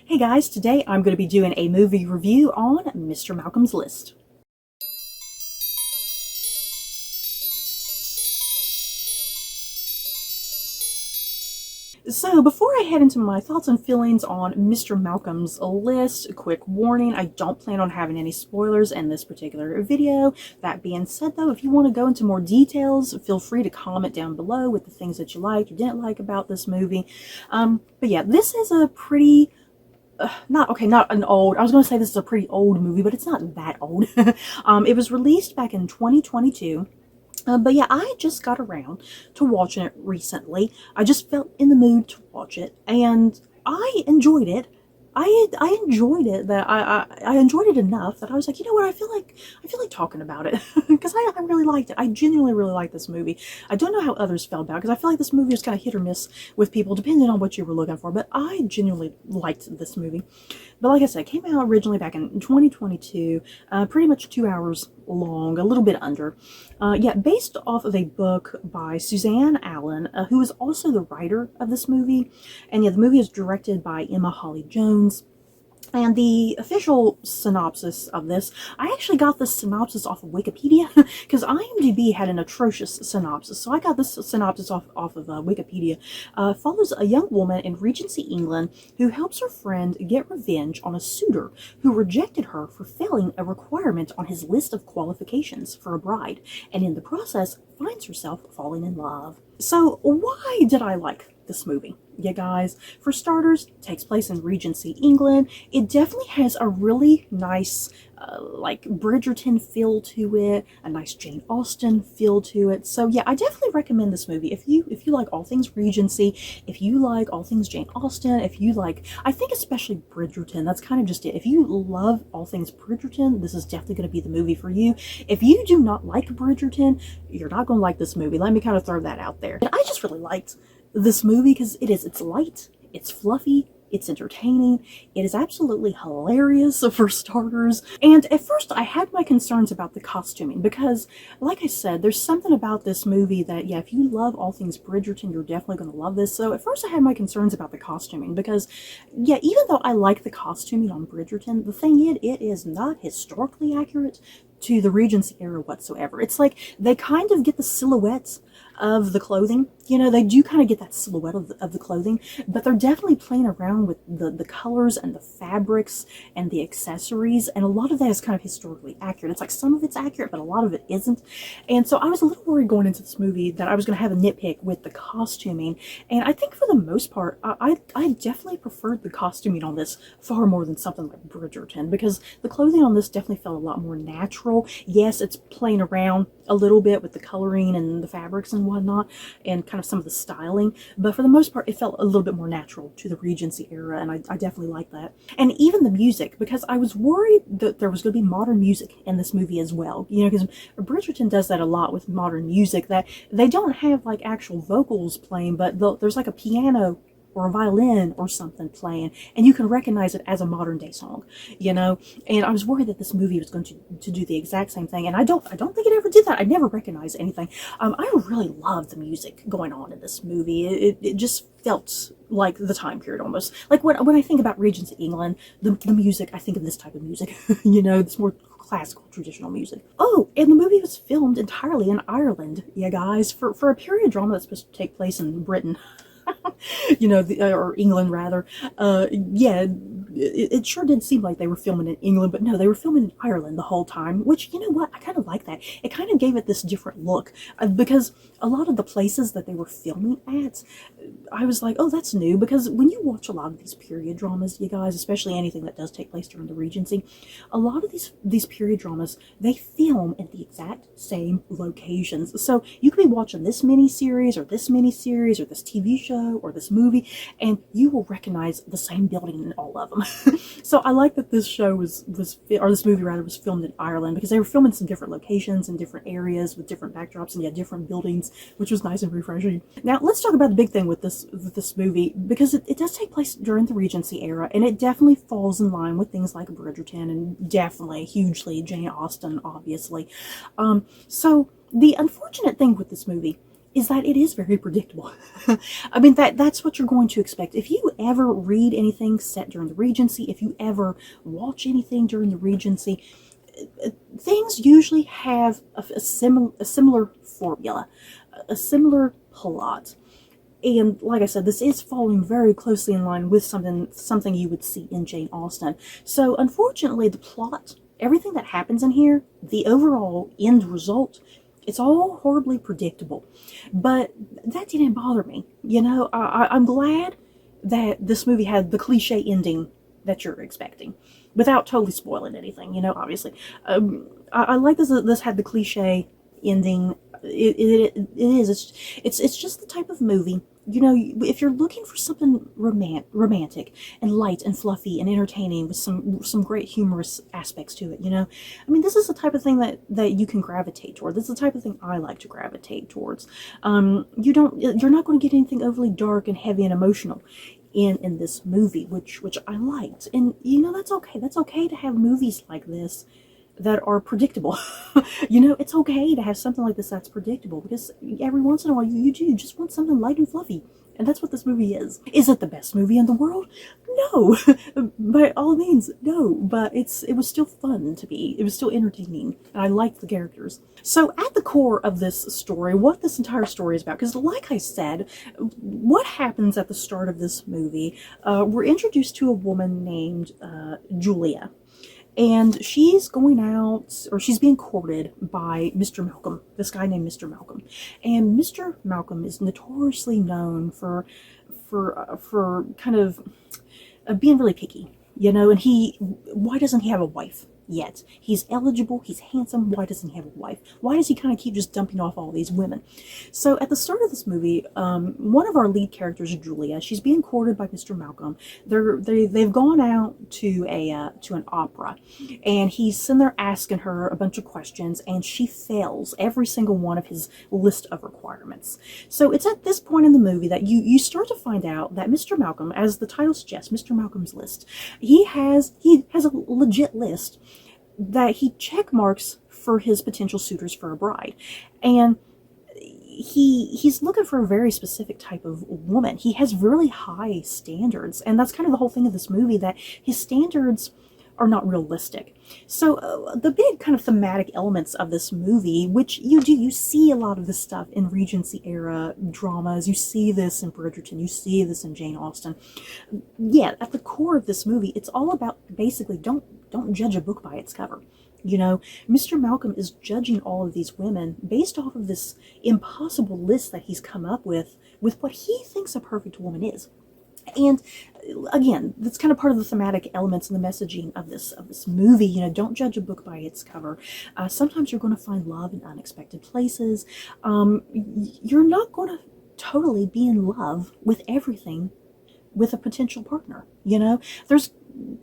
Hey guys, today I'm going to be doing a movie review on Mr. Malcolm's List. So before I head into my thoughts and feelings on Mr. Malcolm's List, a quick warning, I don't plan on having any spoilers in this particular video. That being said though, if you want to go into more details, feel free to comment down below with the things that you liked or didn't like about this movie. But yeah, this is a pretty... not an old, I was going to say this is a pretty old movie, but it's not that old. It was released back in 2022. But yeah, I just got around to watching it recently. I just felt in the mood to watch it, and I enjoyed it. I enjoyed it. I enjoyed it enough that I was like, you know what, I feel like talking about it because I really liked it. I genuinely really liked this movie. I don't know how others felt about it because I feel like this movie was kind of hit or miss with people depending on what you were looking for. But I genuinely liked this movie. But like I said, it came out originally back in 2022, pretty much 2 hours long, a little bit under. Yeah, based off of a book by Suzanne Allen, who is also the writer of this movie. And yeah, the movie is directed by Emma Hawley-Jones. And the official synopsis of this, I actually got this synopsis off of Wikipedia because IMDb had an atrocious synopsis. So I got this synopsis off of Wikipedia. Follows a young woman in Regency, England, who helps her friend get revenge on a suitor who rejected her for failing a requirement on his list of qualifications for a bride, and in the process finds herself falling in love. So why did I like this movie? You guys, for starters, it takes place in Regency, England. It definitely has a really nice like Bridgerton feel to it, a nice Jane Austen feel to it. So yeah, I definitely recommend this movie if you like all things Regency, if you like all things Jane Austen, if you like, I think especially Bridgerton, that's kind of just it. If you love all things Bridgerton, this is definitely going to be the movie for you. If you do not like Bridgerton, you're not going to like this movie. Let me kind of throw that out there. And I just really liked this movie because it's light, it's fluffy, it's entertaining, it is absolutely hilarious for starters. And at first I had my concerns about the costuming because, like I said, there's something about this movie that, yeah, if you love all things Bridgerton, you're definitely going to love this. So at first I had my concerns about the costuming because, yeah, even though I like the costuming on Bridgerton, the thing is, it is not historically accurate to the Regency era whatsoever. It's like they kind of get the silhouettes of the clothing, you know, they do kind of get that silhouette of the clothing, but they're definitely playing around with the colors and the fabrics and the accessories, and a lot of that is kind of historically accurate. It's like some of it's accurate, but a lot of it isn't. And so I was a little worried going into this movie that I was going to have a nitpick with the costuming, and I think for the most part, I definitely preferred the costuming on this far more than something like Bridgerton, because the clothing on this definitely felt a lot more natural. Yes, it's playing around a little bit with the coloring and the fabrics and whatnot, and kind of some of the styling, but for the most part it felt a little bit more natural to the Regency era, and I definitely like that. And even the music, because I was worried that there was going to be modern music in this movie as well, you know, because Bridgerton does that a lot with modern music, that they don't have like actual vocals playing, but there's like a piano or a violin or something playing, and you can recognize it as a modern day song, you know. And I was worried that this movie was going to do the exact same thing, and I don't think it ever did that. I never recognized anything. I really loved the music going on in this movie. It just felt like the time period almost. Like when I think about Regency England, the music, I think of this type of music, you know, this more classical traditional music. Oh, and the movie was filmed entirely in Ireland, yeah guys, for a period drama that's supposed to take place in Britain. You know, or England rather. Yeah, it sure did seem like they were filming in England, but no, they were filming in Ireland the whole time, which, you know what, I kind of like that. It kind of gave it this different look, because a lot of the places that they were filming at, I was like, oh, that's new, because when you watch a lot of these period dramas, you guys, especially anything that does take place during the Regency, a lot of these period dramas, they film in the exact same locations. So you could be watching this miniseries or this miniseries or this TV show or this movie, and you will recognize the same building in all of them. So I like that this show or this movie rather, was filmed in Ireland, because they were filming some different locations in different areas with different backdrops and yeah, different buildings, which was nice and refreshing. Now let's talk about the big thing with this movie, because it does take place during the Regency era, and it definitely falls in line with things like Bridgerton and definitely hugely Jane Austen, obviously. So the unfortunate thing with this movie is that it is very predictable. I mean, that's what you're going to expect. If you ever read anything set during the Regency, if you ever watch anything during the Regency, things usually have a similar formula, a similar plot. And like I said, this is falling very closely in line with something you would see in Jane Austen. So unfortunately, the plot, everything that happens in here, the overall end result, it's all horribly predictable. But that didn't bother me. You know, I'm glad that this movie had the cliche ending that you're expecting, without totally spoiling anything, you know, obviously. I like this had the cliche ending. It is. It's just the type of movie, you know, if you're looking for something romantic and light and fluffy and entertaining with some great humorous aspects to it, you know. I mean, this is the type of thing that you can gravitate toward. This is the type of thing I like to gravitate towards. You're not going to get anything overly dark and heavy and emotional in this movie, which I liked. And you know, that's okay. That's okay to have movies like this that are predictable. You know, it's okay to have something like this that's predictable, because every once in a while you just want something light and fluffy. And that's what this movie is. Is it the best movie in the world? No. By all means, no. But it was still fun to me. It was still entertaining. And I liked the characters. So at the core of this story, what this entire story is about, because like I said, what happens at the start of this movie, we're introduced to a woman named Julia. And she's going out, or she's being courted by Mr. Malcolm, this guy named Mr. Malcolm. And Mr. Malcolm is notoriously known for kind of being really picky, you know. And why doesn't he have a wife yet? He's eligible, he's handsome, why doesn't he have a wife? Why does he kind of keep just dumping off all these women? So at the start of this movie, one of our lead characters, Julia, she's being courted by Mr. Malcolm. They've gone out to an opera, and he's sitting there asking her a bunch of questions, and she fails every single one of his list of requirements. So it's at this point in the movie that you start to find out that Mr. Malcolm, as the title suggests, Mr. Malcolm's list, he has a legit list that he check marks for his potential suitors for a bride. And he's looking for a very specific type of woman. He has really high standards, and that's kind of the whole thing of this movie, that his standards are not realistic. So the big kind of thematic elements of this movie, which you see a lot of this stuff in Regency era dramas, you see this in Bridgerton, you see this in Jane Austen. Yeah, at the core of this movie, it's all about basically don't judge a book by its cover. You know, Mr. Malcolm is judging all of these women based off of this impossible list that he's come up with what he thinks a perfect woman is. And again, that's kind of part of the thematic elements and the messaging of this movie. You know, don't judge a book by its cover. Sometimes you're going to find love in unexpected places. You're not going to totally be in love with everything with a potential partner. You know, there's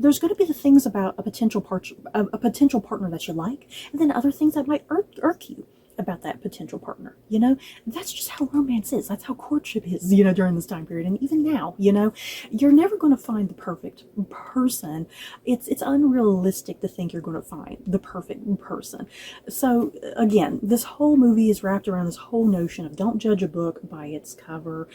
going to be the things about a potential partner that you like, and then other things that might irk you about that potential partner. You know, that's just how romance is. That's how courtship is, you know, during this time period. And even now, you know, you're never going to find the perfect person. It's unrealistic to think you're going to find the perfect person. So again, this whole movie is wrapped around this whole notion of don't judge a book by its cover.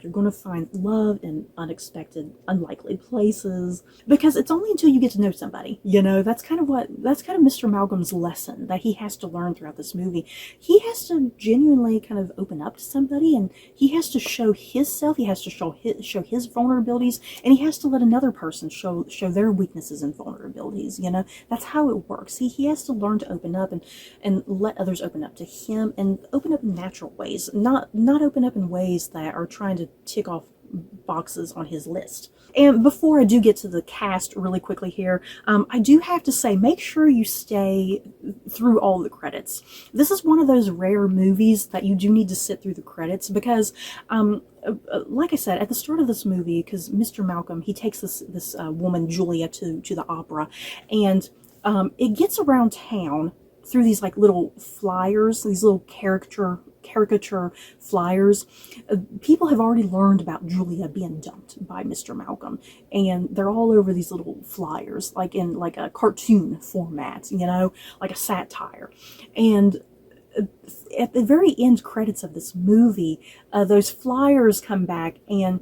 You're going to find love in unexpected, unlikely places, because it's only until you get to know somebody, you know. That's kind of Mr. Malcolm's lesson that he has to learn throughout this movie. He has to genuinely kind of open up to somebody, and he has to show himself, he has to show his vulnerabilities, and he has to let another person show their weaknesses and vulnerabilities, you know. That's how it works. He has to learn to open up and let others open up to him, and open up in natural ways, not open up in ways that are trying to tick off boxes on his list. And before I do get to the cast really quickly here, I do have to say, make sure you stay through all the credits. This is one of those rare movies that you do need to sit through the credits, because like I said, at the start of this movie, because Mr. Malcolm, he takes this woman, Julia, to the opera, and it gets around town through these like little flyers, these little caricature flyers. People have already learned about Julia being dumped by Mr. Malcolm, and they're all over these little flyers, like in like a cartoon format, you know, like a satire. And at the very end credits of this movie, those flyers come back, and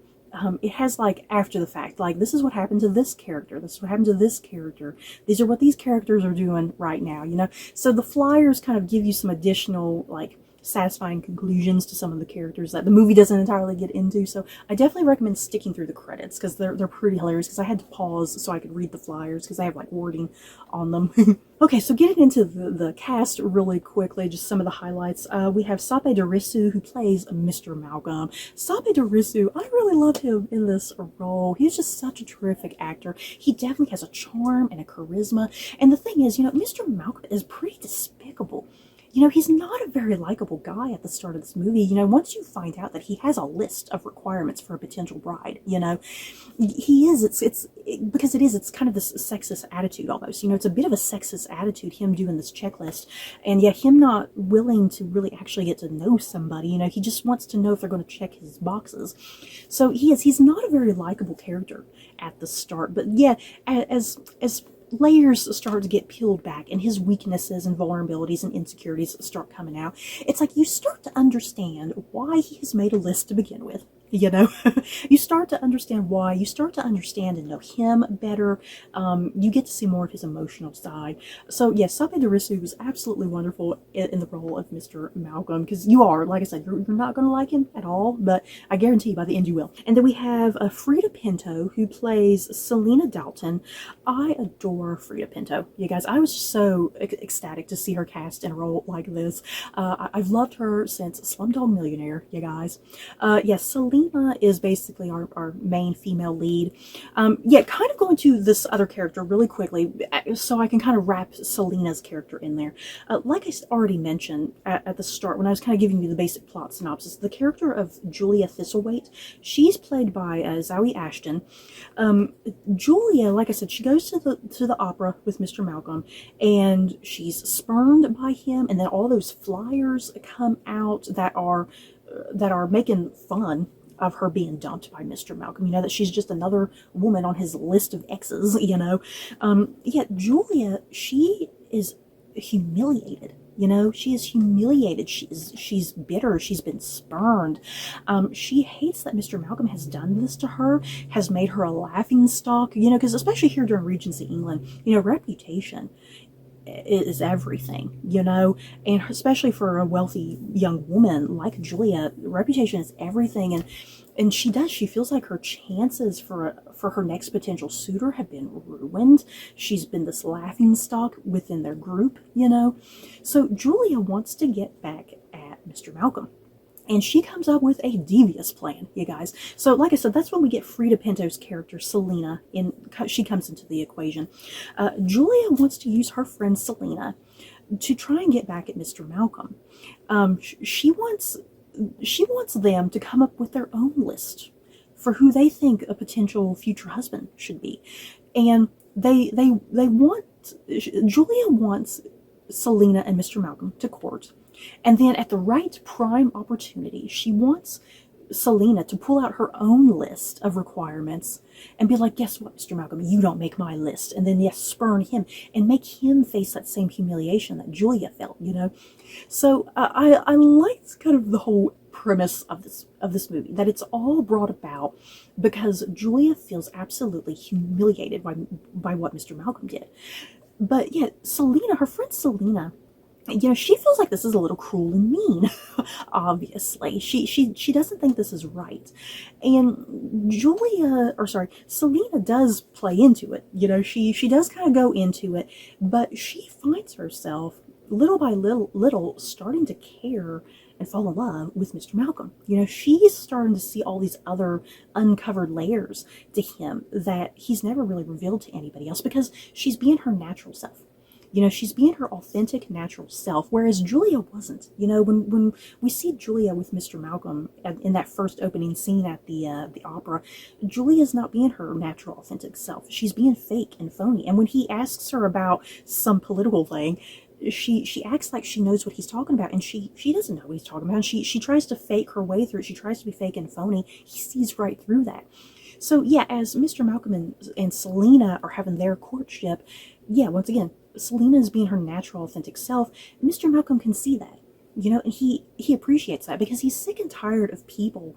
it has like after the fact, like, this is what happened to this character, this is what happened to this character, these are what these characters are doing right now, you know. So the flyers kind of give you some additional like satisfying conclusions to some of the characters that the movie doesn't entirely get into. So I definitely recommend sticking through the credits, because they're pretty hilarious, because I had to pause so I could read the flyers because they have like wording on them. Okay, so getting into the cast really quickly, just some of the highlights. We have Sape Darisu, who plays Mr. Malcolm. Sape Darisu, I really love him in this role. He's just such a terrific actor. He definitely has a charm and a charisma. And the thing is, you know, Mr. Malcolm is pretty despicable. You know, he's not a very likable guy at the start of this movie. You know, once you find out that he has a list of requirements for a potential bride, you know, he is, it's kind of this sexist attitude almost. You know, it's a bit of a sexist attitude, him doing this checklist, and yet him not willing to really actually get to know somebody. You know, he just wants to know if they're going to check his boxes. So he's not a very likable character at the start. But yeah, as layers start to get peeled back and his weaknesses and vulnerabilities and insecurities start coming out, it's like you start to understand why he has made a list to begin with. You know, you start to understand why, you start to understand and know him better. You get to see more of his emotional side. So yes, Sape Darisu was absolutely wonderful in the role of Mr. Malcolm, because you are, like I said, you're not going to like him at all, but I guarantee you by the end you will. And then we have Frida Pinto, who plays Selena Dalton. I adore Frida Pinto. You guys, I was so ecstatic to see her cast in a role like this. I've loved her since Slumdog Millionaire, you guys. Yes, Selena is basically our main female lead. Yeah, kind of going to this other character really quickly, so I can kind of wrap Selena's character in there. Like I already mentioned at the start, when I was kind of giving you the basic plot synopsis, the character of Julia Thistlethwaite, she's played by Zoe Ashton. Julia, like I said, she goes to the opera with Mr. Malcolm, and she's spurned by him, and then all those flyers come out that are making fun of her being dumped by Mr. Malcolm, you know, that she's just another woman on his list of exes, you know. Yet Julia, she is humiliated. You know, she is humiliated. She's bitter. She's been spurned. She hates that Mr. Malcolm has done this to her, has made her a laughing stock, you know, because especially here during Regency England, you know, reputation is everything, you know, and especially for a wealthy young woman like Julia, reputation is everything. And she feels like her chances for her next potential suitor have been ruined. She's been this laughing stock within their group, you know. So Julia wants to get back at Mr. Malcolm, and she comes up with a devious plan, you guys. So like I said, that's when we get Frida Pinto's character, Selena, she comes into the equation. Julia wants to use her friend Selena to try and get back at Mr. Malcolm. She wants them to come up with their own list for who they think a potential future husband should be. And Julia wants Selena and Mr. Malcolm to court. And then at the right prime opportunity, she wants Selena to pull out her own list of requirements and be like, guess what, Mr. Malcolm, you don't make my list. And then, yes, spurn him and make him face that same humiliation that Julia felt, you know. So I liked kind of the whole premise of this movie, that it's all brought about because Julia feels absolutely humiliated by what Mr. Malcolm did. But yet, Selena, her friend Selena, you know, she feels like this is a little cruel and mean. Obviously, she doesn't think this is right, and Selena does play into it. You know, she does kind of go into it, but she finds herself little by little starting to care and fall in love with Mr. Malcolm. You know, she's starting to see all these other uncovered layers to him that he's never really revealed to anybody else, because she's being her natural self. You know, she's being her authentic, natural self, whereas Julia wasn't. You know, when we see Julia with Mr. Malcolm in that first opening scene at the opera, Julia's not being her natural, authentic self. She's being fake and phony. And when he asks her about some political thing, she acts like she knows what he's talking about, and she doesn't know what he's talking about. And she tries to fake her way through it. She tries to be fake and phony. He sees right through that. So yeah, as Mr. Malcolm and Selena are having their courtship, yeah, once again, Selena is being her natural, authentic self. Mr. Malcolm can see that. you know, and he appreciates that because he's sick and tired of people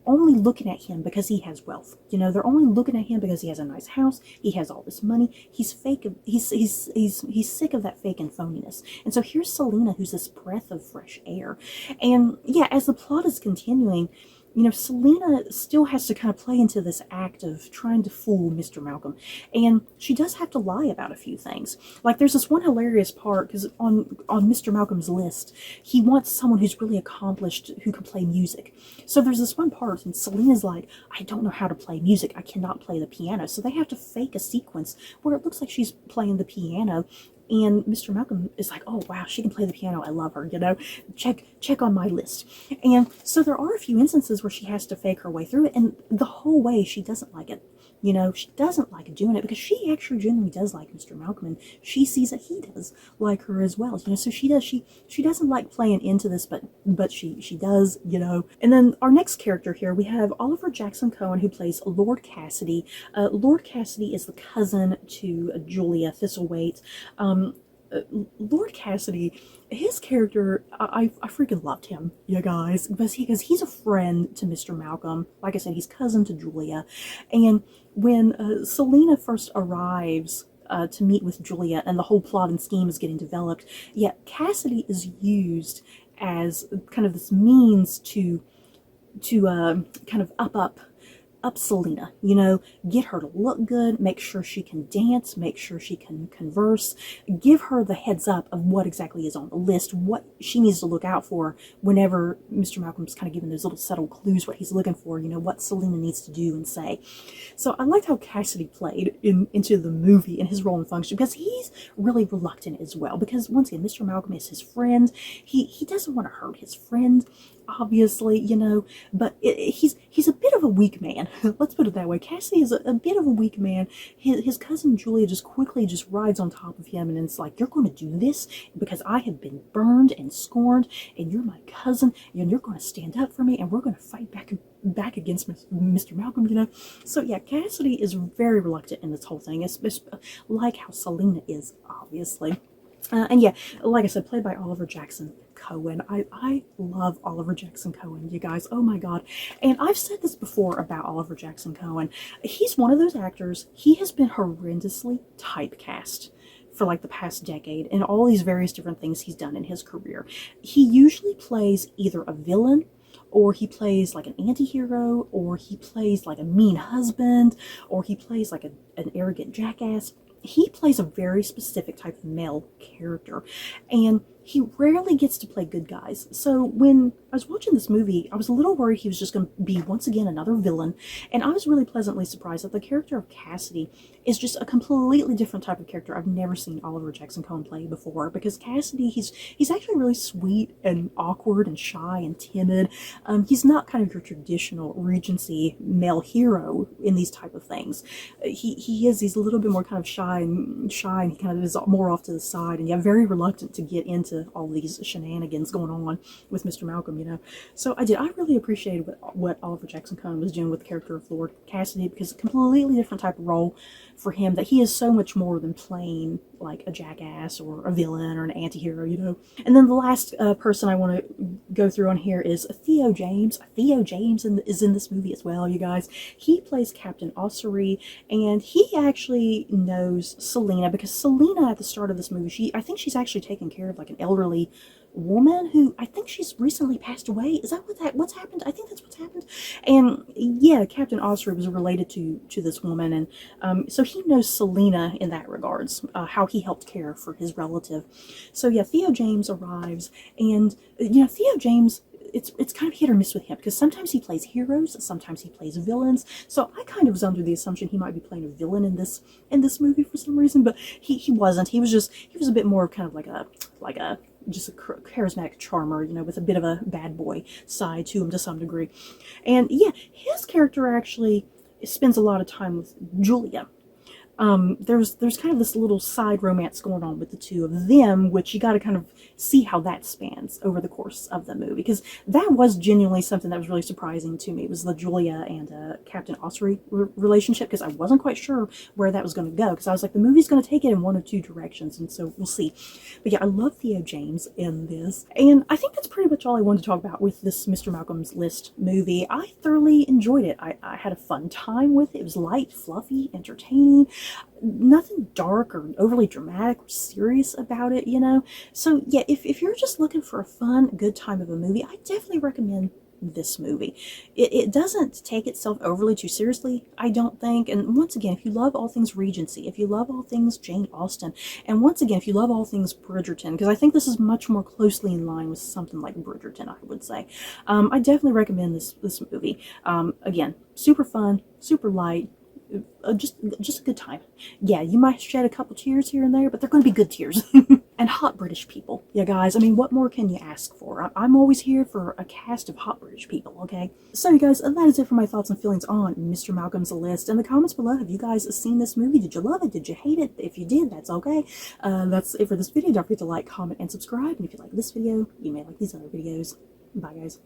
only looking at him because he has wealth. You know, they're only looking at him because he has a nice house, he has all this money. He's fake. He's sick of that fake and phoniness. And so here's Selena, who's this breath of fresh air. And yeah, as the plot is continuing, you know, Selena still has to kind of play into this act of trying to fool Mr. Malcolm. And she does have to lie about a few things. Like there's this one hilarious part, because on Mr. Malcolm's list, he wants someone who's really accomplished who can play music. So there's this one part, and Selena's like, I don't know how to play music. I cannot play the piano. So they have to fake a sequence where it looks like she's playing the piano. And Mr. Malcolm is like, oh wow, she can play the piano. I love her, you know, check on my list. And so there are a few instances where she has to fake her way through it. And the whole way she doesn't like it. You know, she doesn't like doing it because she actually genuinely does like Mr. Malcolm, and she sees that he does like her as well. You know, so she doesn't like playing into this, but she does, you know. And then our next character here, we have Oliver Jackson Cohen, who plays Lord Cassidy. Lord Cassidy is the cousin to Julia Thistlethwaite. Lord Cassidy, his character, I freaking loved him, you guys, because he's a friend to Mr. Malcolm. Like I said, he's cousin to Julia. And when Selena first arrives to meet with Julia and the whole plot and scheme is getting developed, yeah, Cassidy is used as kind of this means to kind of up Selena, you know, get her to look good, make sure she can dance, make sure she can converse, give her the heads up of what exactly is on the list, what she needs to look out for whenever Mr. Malcolm's kind of giving those little subtle clues, what he's looking for, you know, what Selena needs to do and say. So I liked how Cassidy played into the movie and his role and function, because he's really reluctant as well, because once again, Mr. Malcolm is his friend. He doesn't want to hurt his friend, obviously, you know, but he's a bit of a weak man. Let's put it that way. Cassidy is a bit of a weak man. His cousin Julia just quickly just rides on top of him, and it's like, you're going to do this because I have been burned and scorned, and you're my cousin, and you're going to stand up for me, and we're going to fight back against Mr. Malcolm, you know. So yeah, Cassidy is very reluctant in this whole thing. It's like how Selena is, obviously. And yeah, like I said, played by Oliver Jackson Cohen. I love Oliver Jackson Cohen, you guys. Oh my god. And I've said this before about Oliver Jackson Cohen. He's one of those actors, he has been horrendously typecast for like the past decade in all these various different things he's done in his career. He usually plays either a villain, or he plays like an anti-hero, or he plays like a mean husband, or he plays like an arrogant jackass. He plays a very specific type of male character, and he rarely gets to play good guys. So when I was watching this movie, I was a little worried he was just going to be once again another villain, and I was really pleasantly surprised that the character of Cassidy is just a completely different type of character I've never seen Oliver Jackson Cohen play before, because Cassidy, he's actually really sweet and awkward and shy and timid. He's not kind of your traditional Regency male hero in these type of things. He's a little bit more kind of shy, and he kind of is more off to the side, and yeah, very reluctant to get into all these shenanigans going on with Mr. Malcolm, you know. So I really appreciated what Oliver Jackson Cohen was doing with the character of Lord Cassidy, because a completely different type of role for him, that he is so much more than playing like a jackass or a villain or an anti-hero, you know. And then the last person I want to go through on here is Theo James. Theo James is in this movie as well, you guys. He plays Captain Ossery, and he actually knows Selena, because Selena at the start of this movie, I think she's actually taking care of like an elderly woman who I think she's recently passed away. Is that what's happened? I think that's what's happened. And yeah, Captain Ossery was related to this woman, and so he knows Selena in that regards, how he helped care for his relative. So yeah, Theo James arrives, and you know, Theo James, it's kind of hit or miss with him, because sometimes he plays heroes, sometimes he plays villains. So I kind of was under the assumption he might be playing a villain in this movie for some reason, but he wasn't. He was a bit more kind of like a just a charismatic charmer, you know, with a bit of a bad boy side to him to some degree. And yeah, his character actually spends a lot of time with Julia. there's kind of this little side romance going on with the two of them, which you got to kind of see how that spans over the course of the movie, because that was genuinely something that was really surprising to me. It was the Julia and Captain Ossery relationship, because I wasn't quite sure where that was going to go, because I was like, the movie's going to take it in one of two directions, and so we'll see. But yeah, I love Theo James in this, and I think that's pretty much all I wanted to talk about with this Mr. Malcolm's List movie. I thoroughly enjoyed it. I had a fun time with it. It was light, fluffy, entertaining. Nothing dark or overly dramatic or serious about it, you know? So yeah, if you're just looking for a fun, good time of a movie, I definitely recommend this movie. It doesn't take itself overly too seriously, I don't think. And once again, if you love all things Regency, if you love all things Jane Austen, and once again, if you love all things Bridgerton, because I think this is much more closely in line with something like Bridgerton, I would say, I definitely recommend this movie. Again, super fun, super light, just a good time. Yeah, you might shed a couple tears here and there, but they're going to be good tears. And hot British people. Yeah, guys, I mean, what more can you ask for? I'm always here for a cast of hot British people, okay? So, you guys, that is it for my thoughts and feelings on Mr. Malcolm's List. In the comments below, have you guys seen this movie? Did you love it? Did you hate it? If you did, that's okay. That's it for this video. Don't forget to like, comment, and subscribe. And if you like this video, you may like these other videos. Bye, guys.